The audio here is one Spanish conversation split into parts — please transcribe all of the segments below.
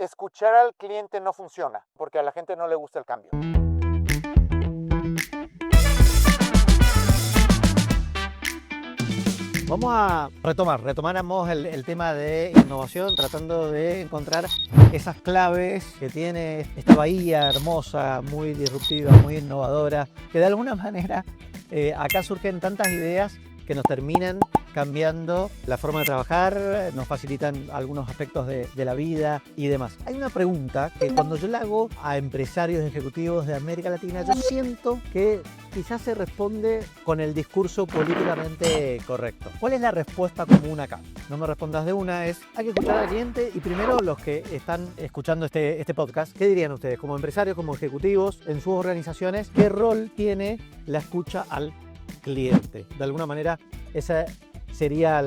escuchar al cliente no funciona, porque a la gente no le gusta el cambio. Vamos a retomamos el tema de innovación, tratando de encontrar esas claves que tiene esta bahía hermosa, muy disruptiva, muy innovadora, que de alguna manera acá surgen tantas ideas que nos terminan cambiando la forma de trabajar, nos facilitan algunos aspectos de la vida y demás. Hay una pregunta que cuando yo la hago a empresarios ejecutivos de América Latina, yo siento que quizás se responde con el discurso políticamente correcto. ¿Cuál es la respuesta común acá? No me respondas de una, hay que escuchar al cliente. Y primero, los que están escuchando este podcast, ¿qué dirían ustedes como empresarios, como ejecutivos en sus organizaciones? ¿Qué rol tiene la escucha al cliente? De alguna manera, esa sería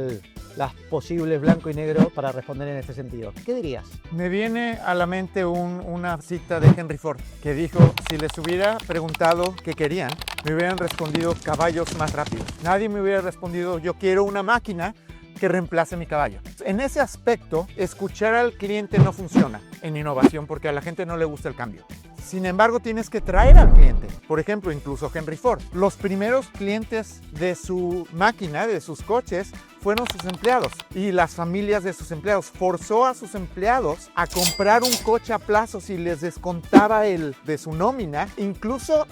las posibles blanco y negro para responder en este sentido. ¿Qué dirías? Me viene a la mente una cita de Henry Ford que dijo: si les hubiera preguntado qué querían, me hubieran respondido caballos más rápidos. Nadie me hubiera respondido: yo quiero una máquina que reemplace mi caballo. En ese aspecto, escuchar al cliente no funciona en innovación porque a la gente no le gusta el cambio. Sin embargo, tienes que traer al cliente. Por ejemplo, incluso Henry Ford. Los primeros clientes de su máquina, de sus coches, fueron sus empleados y las familias de sus empleados. Forzó a sus empleados a comprar un coche a plazos y les descontaba de su nómina. Incluso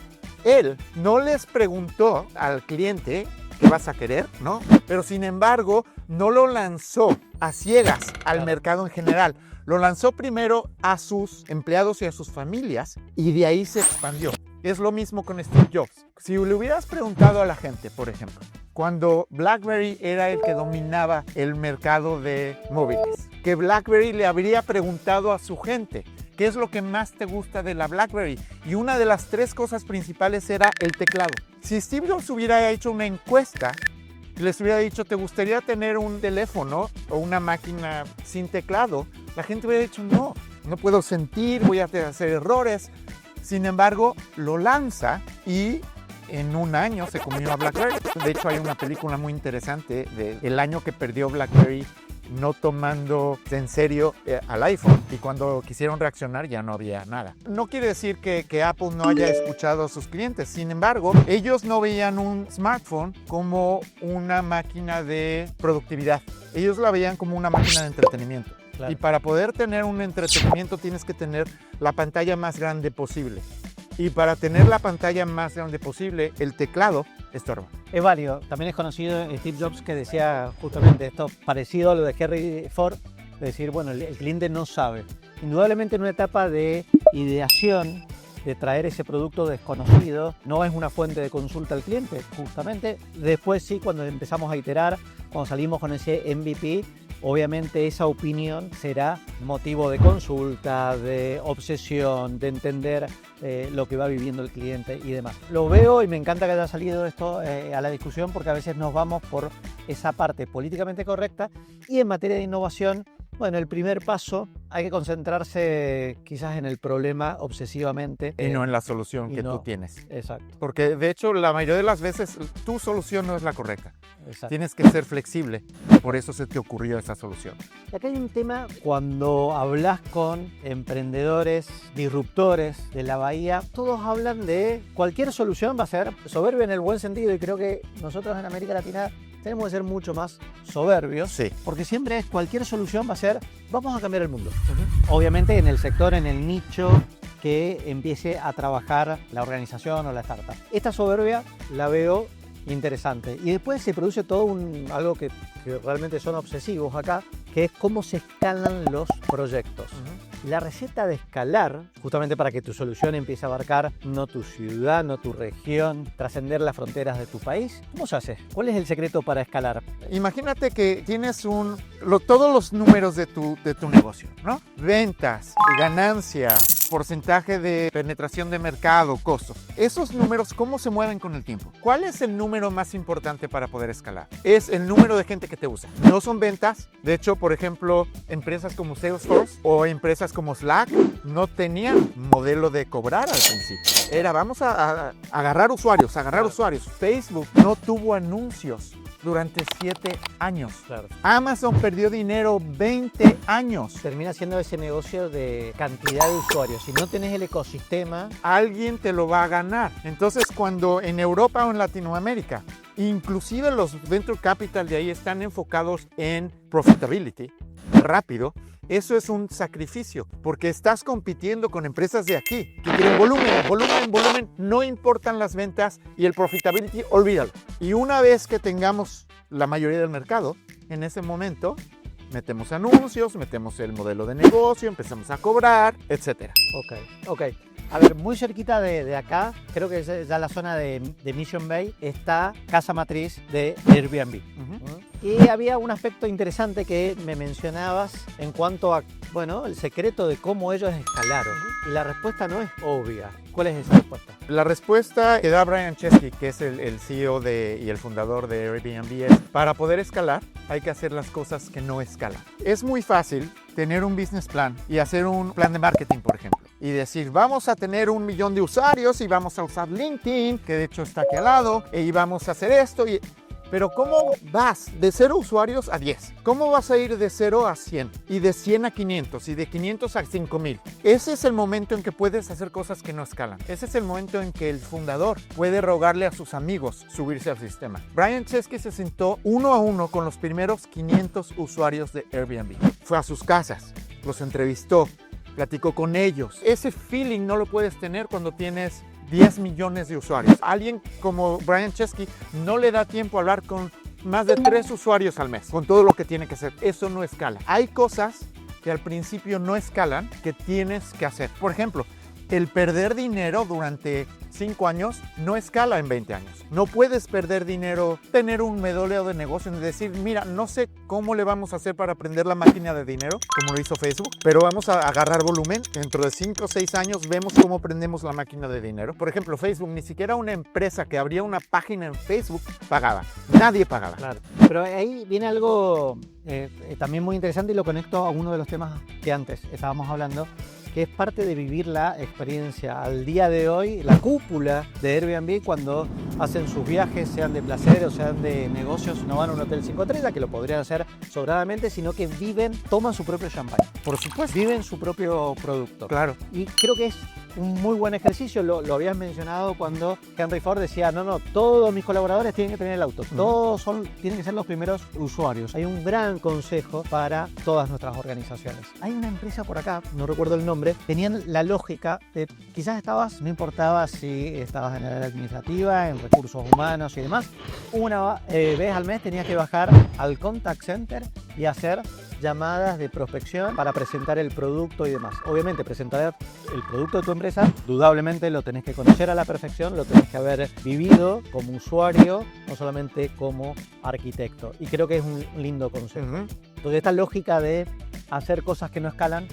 él no les preguntó al cliente: ¿qué vas a querer? ¿No? Pero sin embargo, no lo lanzó a ciegas al mercado en general. Lo lanzó primero a sus empleados y a sus familias y de ahí se expandió. Es lo mismo con Steve Jobs. Si le hubieras preguntado a la gente, por ejemplo, cuando BlackBerry era el que dominaba el mercado de móviles, que BlackBerry le habría preguntado a su gente: ¿qué es lo que más te gusta de la BlackBerry? Y una de las 3 cosas principales era el teclado. Si Steve Jobs hubiera hecho una encuesta y les hubiera dicho: ¿te gustaría tener un teléfono o una máquina sin teclado?, la gente hubiera dicho: no puedo sentir, voy a hacer errores. Sin embargo, lo lanza y en un año se comió a BlackBerry. De hecho, hay una película muy interesante del año que perdió BlackBerry no tomando en serio al iPhone, y cuando quisieron reaccionar ya no había nada. No quiere decir que Apple no haya escuchado a sus clientes. Sin embargo, ellos no veían un smartphone como una máquina de productividad. Ellos la veían como una máquina de entretenimiento. Claro. Y para poder tener un entretenimiento tienes que tener la pantalla más grande posible. Y para tener la pantalla más grande posible, el teclado estorba. Es válido. También es conocido Steve Jobs, que decía justamente esto, parecido a lo de Henry Ford, de decir, bueno, el cliente no sabe. Indudablemente en una etapa de ideación, de traer ese producto desconocido, no es una fuente de consulta al cliente, justamente. Después sí, cuando empezamos a iterar, cuando salimos con ese MVP, obviamente esa opinión será motivo de consulta, de obsesión, de entender lo que va viviendo el cliente y demás. Lo veo y me encanta que haya salido esto a la discusión, porque a veces nos vamos por esa parte políticamente correcta, y en materia de innovación, bueno, el primer paso hay que concentrarse quizás en el problema obsesivamente. Y no en la solución que tú tienes. Exacto. Porque de hecho la mayoría de las veces tu solución no es la correcta. Exacto. Tienes que ser flexible. Por eso se te ocurrió esa solución. Y acá hay un tema, cuando hablas con emprendedores, disruptores de la bahía, todos hablan de cualquier solución va a ser soberbia en el buen sentido, y creo que nosotros en América Latina tenemos que ser mucho más soberbios, sí, porque siempre cualquier solución va a ser: vamos a cambiar el mundo. Obviamente en el sector, en el nicho que empiece a trabajar la organización o la startup. Esta soberbia la veo interesante. Y después se produce todo algo que realmente son obsesivos acá, que es cómo se escalan los proyectos. La receta de escalar, justamente para que tu solución empiece a abarcar no tu ciudad, no tu región, trascender las fronteras de tu país, ¿cómo se hace? ¿Cuál es el secreto para escalar? Imagínate que tienes todos los números de tu negocio, ¿no? Ventas, ganancias, porcentaje de penetración de mercado, costos. Esos números, ¿cómo se mueven con el tiempo? ¿Cuál es el número más importante para poder escalar? Es el número de gente que te usa. No son ventas. De hecho, por ejemplo, empresas como Salesforce o empresas como Slack no tenían modelo de cobrar al principio. Era: vamos a agarrar usuarios. Facebook no tuvo anuncios. durante 7 años. Claro. Amazon perdió dinero 20 años. Termina siendo ese negocio de cantidad de usuarios. Si no tenés el ecosistema, Alguien te lo va a ganar. Entonces, cuando en Europa o en Latinoamérica, inclusive los venture capital de ahí están enfocados en profitability, rápido, eso es un sacrificio, porque estás compitiendo con empresas de aquí que quieren volumen, no importan las ventas y el profitability, olvídalo. Y una vez que tengamos la mayoría del mercado, en ese momento metemos anuncios, metemos el modelo de negocio, empezamos a cobrar, etc. ok. A ver, muy cerquita de acá, creo que es ya la zona de Mission Bay, está casa matriz de Airbnb. Y había un aspecto interesante que me mencionabas en cuanto a, bueno, el secreto de cómo ellos escalaron. Y la respuesta no es obvia. ¿Cuál es esa respuesta? La respuesta que da Brian Chesky, que es el CEO y el fundador de Airbnb, es: para poder escalar hay que hacer las cosas que no escalan. Es muy fácil tener un business plan y hacer un plan de marketing, por ejemplo, y decir, vamos a tener 1 millón de usuarios y vamos a usar LinkedIn, que de hecho está aquí al lado, y vamos a hacer esto. Pero ¿cómo vas de 0 usuarios a 10? ¿Cómo vas a ir de 0 a 100? Y de 100 a 500 y de 500 a 5000. Ese es el momento en que puedes hacer cosas que no escalan. Ese es el momento en que el fundador puede rogarle a sus amigos subirse al sistema. Brian Chesky se sentó 1 a 1 con los primeros 500 usuarios de Airbnb. Fue a sus casas, los entrevistó, platicó con ellos. Ese feeling no lo puedes tener cuando tienes 10 millones de usuarios. Alguien como Brian Chesky no le da tiempo a hablar con más de 3 usuarios al mes, con todo lo que tiene que hacer. Eso no escala. Hay cosas que al principio no escalan que tienes que hacer. Por ejemplo, el perder dinero durante 5 años no escala en 20 años. No puedes perder dinero, tener un modelo de negocio y decir, mira, no sé cómo le vamos a hacer para aprender la máquina de dinero, como lo hizo Facebook, pero vamos a agarrar volumen. Dentro de 5 o 6 años vemos cómo aprendemos la máquina de dinero. Por ejemplo, Facebook, ni siquiera una empresa que abría una página en Facebook pagaba. Nadie pagaba. Claro. Pero ahí viene algo también muy interesante y lo conecto a uno de los temas que antes estábamos hablando, que es parte de vivir la experiencia al día de hoy, la cúpula de Airbnb cuando hacen sus viajes, sean de placer o sean de negocios, no van a un hotel 5 estrellas, que lo podrían hacer sobradamente, sino que toman su propio champán. Por supuesto. Viven su propio producto. Claro. Y creo que es un muy buen ejercicio, lo habías mencionado cuando Henry Ford decía, no, todos mis colaboradores tienen que tener el auto, todos tienen que ser los primeros usuarios. Hay un gran consejo para todas nuestras organizaciones. Hay una empresa por acá, no recuerdo el nombre, tenían la lógica de quizás no importaba si estabas en el área administrativa, en recursos humanos y demás, una vez al mes tenías que bajar al contact center y hacer llamadas de prospección para presentar el producto y demás. Obviamente presentar el producto de tu empresa, dudablemente lo tenés que conocer a la perfección, lo tenés que haber vivido como usuario, no solamente como arquitecto. Y creo que es un lindo consejo. Entonces esta lógica de hacer cosas que no escalan,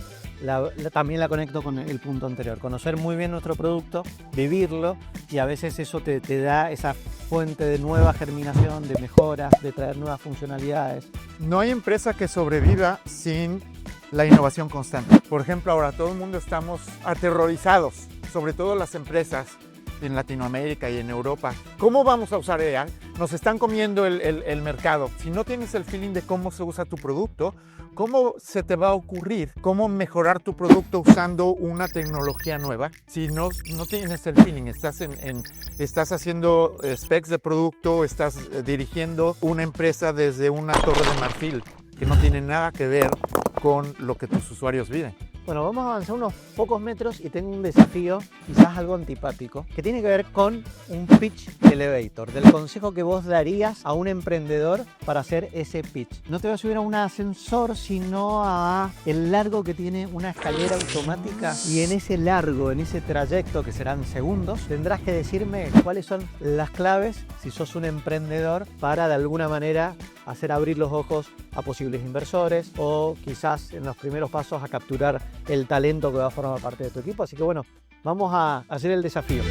también la conecto con el punto anterior. Conocer muy bien nuestro producto, vivirlo, y a veces eso te da esa fuente de nueva germinación, de mejoras, de traer nuevas funcionalidades. No hay empresa que sobreviva sin la innovación constante. Por ejemplo, ahora todo el mundo estamos aterrorizados, sobre todo las empresas en Latinoamérica y en Europa. ¿Cómo vamos a usar AI? Nos están comiendo el mercado. Si no tienes el feeling de cómo se usa tu producto, ¿cómo se te va a ocurrir cómo mejorar tu producto usando una tecnología nueva? Si no tienes el feeling, estás haciendo specs de producto, estás dirigiendo una empresa desde una torre de marfil que no tiene nada que ver con lo que tus usuarios viven. Bueno, vamos a avanzar unos pocos metros y tengo un desafío, quizás algo antipático, que tiene que ver con un pitch elevator, del consejo que vos darías a un emprendedor para hacer ese pitch. No te vas a subir a un ascensor, sino a el largo que tiene una escalera automática, y en ese largo, en ese trayecto que serán segundos, tendrás que decirme cuáles son las claves, si sos un emprendedor, para de alguna manera hacer abrir los ojos a posibles inversores o quizás en los primeros pasos a capturar el talento que va a formar parte de tu equipo. Así que bueno, vamos a hacer el desafío.